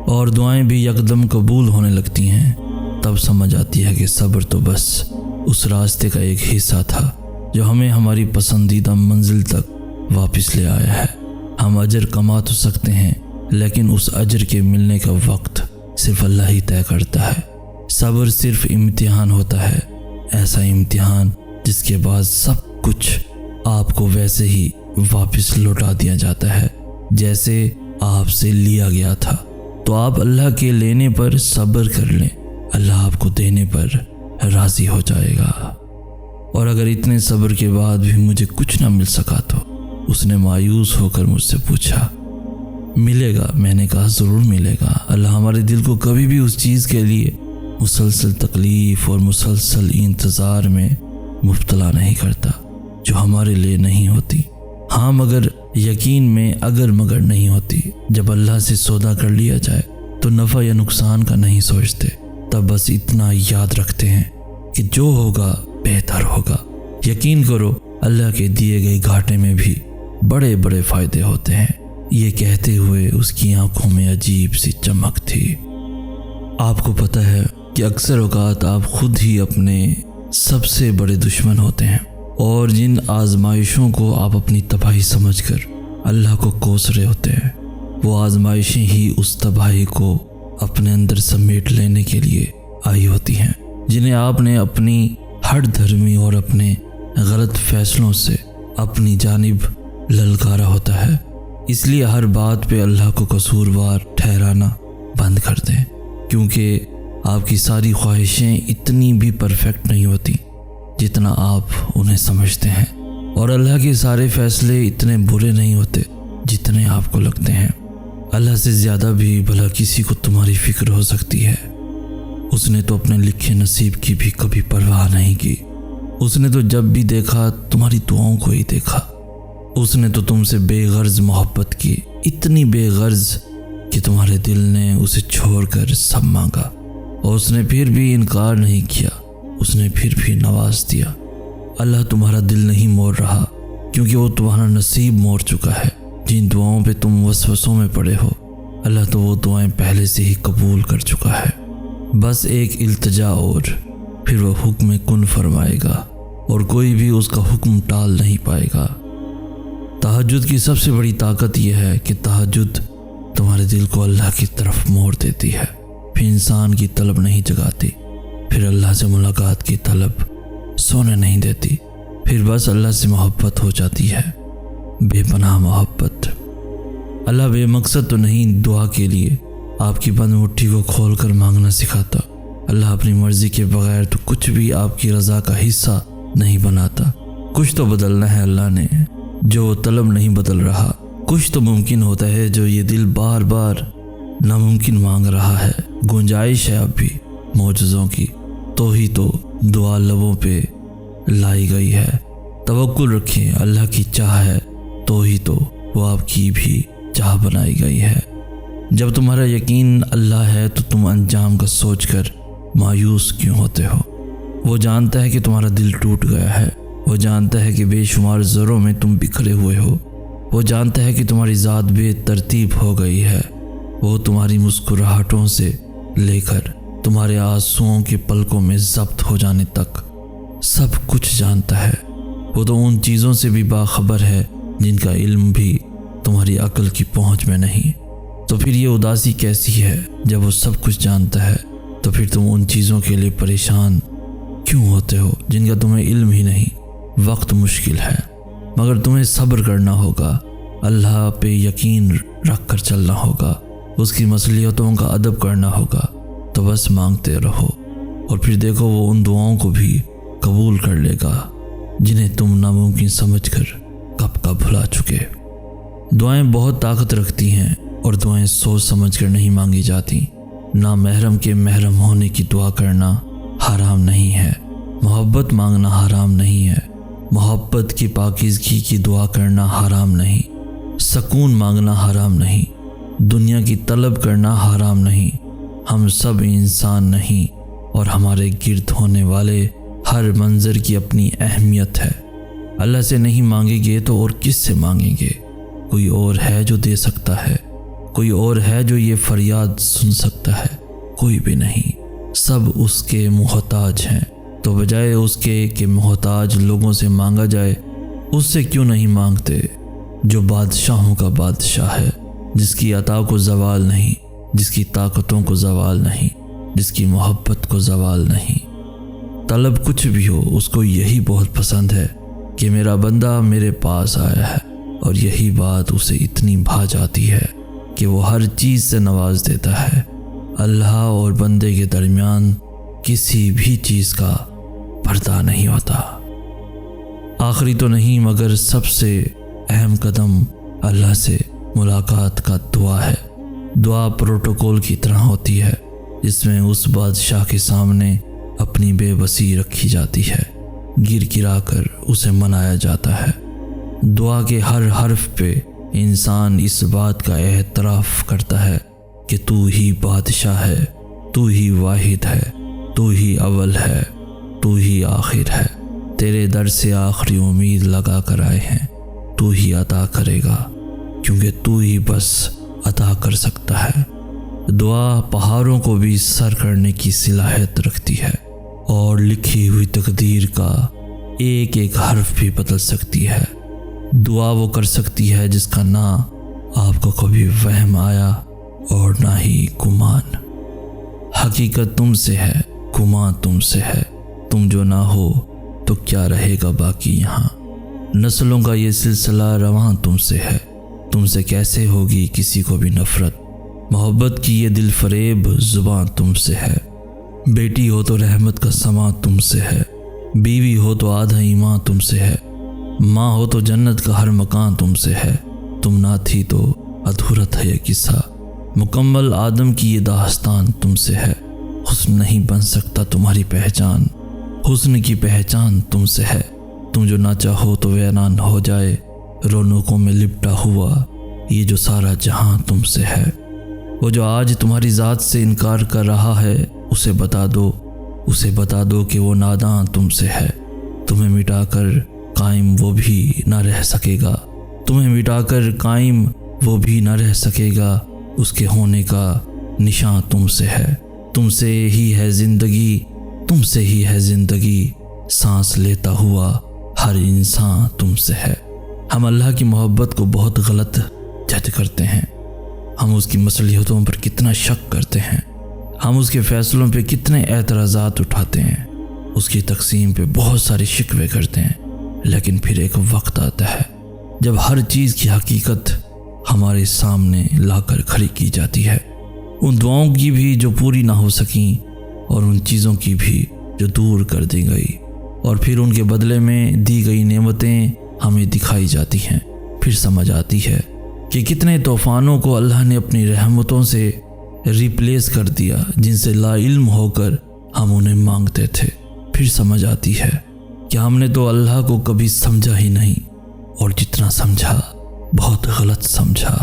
और दुआएं भी यकदम कबूल होने लगती हैं। तब समझ आती है कि सब्र तो बस उस रास्ते का एक हिस्सा था जो हमें हमारी पसंदीदा मंजिल तक वापस ले आया है। हम अजर कमा तो सकते हैं, लेकिन उस अजर के मिलने का वक्त सिर्फ अल्लाह ही तय करता है। सब्र सिर्फ इम्तिहान होता है, ऐसा इम्तिहान जिसके बाद सब कुछ आपको वैसे ही वापस लौटा दिया जाता है जैसे आपसे लिया गया था। तो आप अल्लाह के लेने पर सब्र कर लें, अल्लाह आपको देने पर राज़ी हो जाएगा। और अगर इतने सब्र के बाद भी मुझे कुछ ना मिल सका तो उसने मायूस होकर मुझसे पूछा, मिलेगा? मैंने कहा ज़रूर मिलेगा। अल्लाह हमारे दिल को कभी भी उस चीज़ के लिए मुसलसल तकलीफ़ और मुसलसल इंतज़ार में मुब्तला नहीं करता जो हमारे लिए नहीं होती। हाँ, मगर यकीन में अगर मगर नहीं होती। जब अल्लाह से सौदा कर लिया जाए तो नफ़ा या नुकसान का नहीं सोचते। तब बस इतना याद रखते हैं कि जो होगा बेहतर होगा। यकीन करो, अल्लाह के दिए गए घाटे में भी बड़े बड़े फ़ायदे होते हैं। ये कहते हुए उसकी आंखों में अजीब सी चमक थी। आपको पता है कि अक्सर औकात आप खुद ही अपने सबसे बड़े दुश्मन होते हैं, और जिन आजमाइशों को आप अपनी तबाही समझकर अल्लाह को कोस रहे होते हैं, वो आजमाइशें ही उस तबाही को अपने अंदर समेट लेने के लिए आई होती हैं, जिन्हें आपने अपनी हर धर्मी और अपने गलत फैसलों से अपनी जानिब ललकारा होता है। इसलिए हर बात पे अल्लाह को कसूरवार ठहराना बंद कर दें, क्योंकि आपकी सारी ख्वाहिशें इतनी भी परफेक्ट नहीं होती जितना आप उन्हें समझते हैं, और अल्लाह के सारे फैसले इतने बुरे नहीं होते जितने आपको लगते हैं। अल्लाह से ज़्यादा भी भला किसी को तुम्हारी फ़िक्र हो सकती है। उसने तो अपने लिखे नसीब की भी कभी परवाह नहीं की। उसने तो जब भी देखा तुम्हारी दुआओं को ही देखा। उसने तो तुमसे बेगर्ज मोहब्बत की, इतनी बेगर्ज कि तुम्हारे दिल ने उसे छोड़कर सब मांगा, और उसने फिर भी इनकार नहीं किया। उसने फिर भी नवाज दिया। अल्लाह तुम्हारा दिल नहीं मोड़ रहा, क्योंकि वो तुम्हारा नसीब मोड़ चुका है। जिन दुआओं पे तुम वसवसों में पड़े हो, अल्लाह तो वो दुआएं पहले से ही कबूल कर चुका है। बस एक इल्तिजा और फिर वो हुक्म कुन फरमाएगा, और कोई भी उसका हुक्म टाल नहीं पाएगा। तहज्जुद की सबसे बड़ी ताकत यह है कि तहज्जुद तुम्हारे दिल को अल्लाह की तरफ मोड़ देती है। फिर इंसान की तलब नहीं जगाती, फिर अल्लाह से मुलाकात की तलब सोने नहीं देती, फिर बस अल्लाह से मोहब्बत हो जाती है, बेपनाह मोहब्बत। अल्लाह बेमकसद तो नहीं दुआ के लिए आपकी बंद मुट्ठी को खोल कर मांगना सिखाता। अल्लाह अपनी मर्जी के बगैर तो कुछ भी आपकी रज़ा का हिस्सा नहीं बनाता। कुछ तो बदलना है अल्लाह ने, जो तलब नहीं बदल रहा। कुछ तो मुमकिन होता है जो ये दिल बार बार नामुमकिन मांग रहा है। गुंजाइश है अब भी मौजज़ों की, तो ही तो दुआ लबों पे लाई गई है। तवक्कुल रखिए, अल्लाह की चाह है तो ही तो वो आपकी भी चाह बनाई गई है। जब तुम्हारा यकीन अल्लाह है तो तुम अंजाम का सोचकर मायूस क्यों होते हो? वो जानता है कि तुम्हारा दिल टूट गया है। वो जानता है कि बेशुमार ज़रों में तुम बिखरे हुए हो। वो जानता है कि तुम्हारी ज़ात बेतरतीब हो गई है। वो तुम्हारी मुस्कुराहटों से लेकर तुम्हारे आंसुओं के पलकों में ज़ब्त हो जाने तक सब कुछ जानता है। वो तो उन चीज़ों से भी बाखबर है जिनका इल्म भी तुम्हारी अक्ल की पहुंच में नहीं। तो फिर ये उदासी कैसी है? जब वो सब कुछ जानता है तो फिर तुम उन चीज़ों के लिए परेशान क्यों होते हो जिनका तुम्हें इल्म ही नहीं? वक्त मुश्किल है, मगर तुम्हें सब्र करना होगा, अल्लाह पे यकीन रख कर चलना होगा, उसकी मसलियतों का अदब करना होगा। तो बस मांगते रहो, और फिर देखो वो उन दुआओं को भी कबूल कर लेगा जिन्हें तुम नामुमकिन समझकर कब का भुला चुके। दुआएं बहुत ताकत रखती हैं, और दुआएं सोच समझकर नहीं मांगी जाती। ना महरम के महरम होने की दुआ करना हराम नहीं है, मोहब्बत मांगना हराम नहीं है, मोहब्बत की पाकीज़गी की दुआ करना हराम नहीं, सुकून मांगना हराम नहीं, दुनिया की तलब करना हराम नहीं। हम सब इंसान नहीं, और हमारे गिर्द होने वाले हर मंजर की अपनी अहमियत है। अल्लाह से नहीं मांगेंगे तो और किस से मांगेंगे? कोई और है जो दे सकता है, कोई और है जो ये फरियाद सुन सकता है? कोई भी नहीं। सब उसके मोहताज हैं। तो बजाय उसके कि मोहताज लोगों से मांगा जाए, उससे क्यों नहीं मांगते जो बादशाहों का बादशाह है, जिसकी अता को ज़वाल नहीं, जिसकी ताकतों को ज़वाल नहीं, जिसकी मोहब्बत को ज़वाल नहीं। तलब कुछ भी हो, उसको यही बहुत पसंद है कि मेरा बंदा मेरे पास आया है, और यही बात उसे इतनी भा जाती है कि वो हर चीज़ से नवाज देता है। अल्लाह और बंदे के दरमियान किसी भी चीज़ का पर्दा नहीं होता। आखिरी तो नहीं मगर सबसे अहम कदम अल्लाह से मुलाकात का दुआ है। दुआ प्रोटोकॉल की तरह होती है, जिसमें उस बादशाह के सामने अपनी बेबसी रखी जाती है, गिर गिरा कर उसे मनाया जाता है। दुआ के हर हर्फ पे इंसान इस बात का एहतराफ़ करता है कि तू ही बादशाह है, तू ही वाहिद है, तू ही अव्वल है, तू ही आखिर है। तेरे दर से आखिरी उम्मीद लगा कर आए हैं, तू ही अता करेगा, क्योंकि तू ही बस अता कर सकता है। दुआ पहाड़ों को भी सर करने की सलाहियत रखती है और लिखी हुई तकदीर का एक एक हर्फ भी बदल सकती है। दुआ वो कर सकती है जिसका ना आपको कभी वहम आया और ना ही गुमान। हकीकत तुमसे है, गुमान तुमसे है, तुम जो ना हो तो क्या रहेगा बाकी यहाँ। नस्लों का ये सिलसिला रवां तुमसे है, तुमसे कैसे होगी किसी को भी नफरत। मोहब्बत की ये दिल फरेब जुबान तुमसे है। बेटी हो तो रहमत का समा तुमसे है, बीवी हो तो आधा ईमान तुमसे है, माँ हो तो जन्नत का हर मकान तुमसे है। तुम ना थी तो अधूरा था ये किस्सा, मुकम्मल आदम की ये दास्तान तुमसे है। हुस्न नहीं बन सकता तुम्हारी पहचान, हुस्न की पहचान तुमसे है। तुम जो ना चाहो तो वीरान हो जाए, रौनकों में लिपटा हुआ ये जो सारा जहां तुमसे है। वो जो आज तुम्हारी ज़ात से इनकार कर रहा है, उसे बता दो, उसे बता दो कि वो नादान तुमसे है। तुम्हें मिटाकर कायम वो भी ना रह सकेगा, तुम्हें मिटाकर कायम वो भी ना रह सकेगा। उसके होने का निशान तुमसे है। तुमसे ही है ज़िंदगी, तुमसे ही है ज़िंदगी, सांस लेता हुआ हर इंसान तुमसे है। हम अल्लाह की मोहब्बत को बहुत गलत जज करते हैं। हम उसकी मसलियतों पर कितना शक करते हैं, हम उसके फ़ैसलों पे कितने एतराज़ात उठाते हैं, उसकी तकसीम पे बहुत सारे शिकवे करते हैं। लेकिन फिर एक वक्त आता है जब हर चीज़ की हकीकत हमारे सामने लाकर खड़ी की जाती है। उन दुआओं की भी जो पूरी ना हो सकी, और उन चीज़ों की भी जो दूर कर दी गई, और फिर उनके बदले में दी गई नेमतें हमें दिखाई जाती हैं। फिर समझ आती है कि कितने तूफ़ानों को अल्लाह ने अपनी रहमतों से रिप्लेस कर दिया, जिनसे लाइल्म होकर हम उन्हें मांगते थे। फिर समझ आती है कि हमने तो अल्लाह को कभी समझा ही नहीं, और जितना समझा बहुत गलत समझा।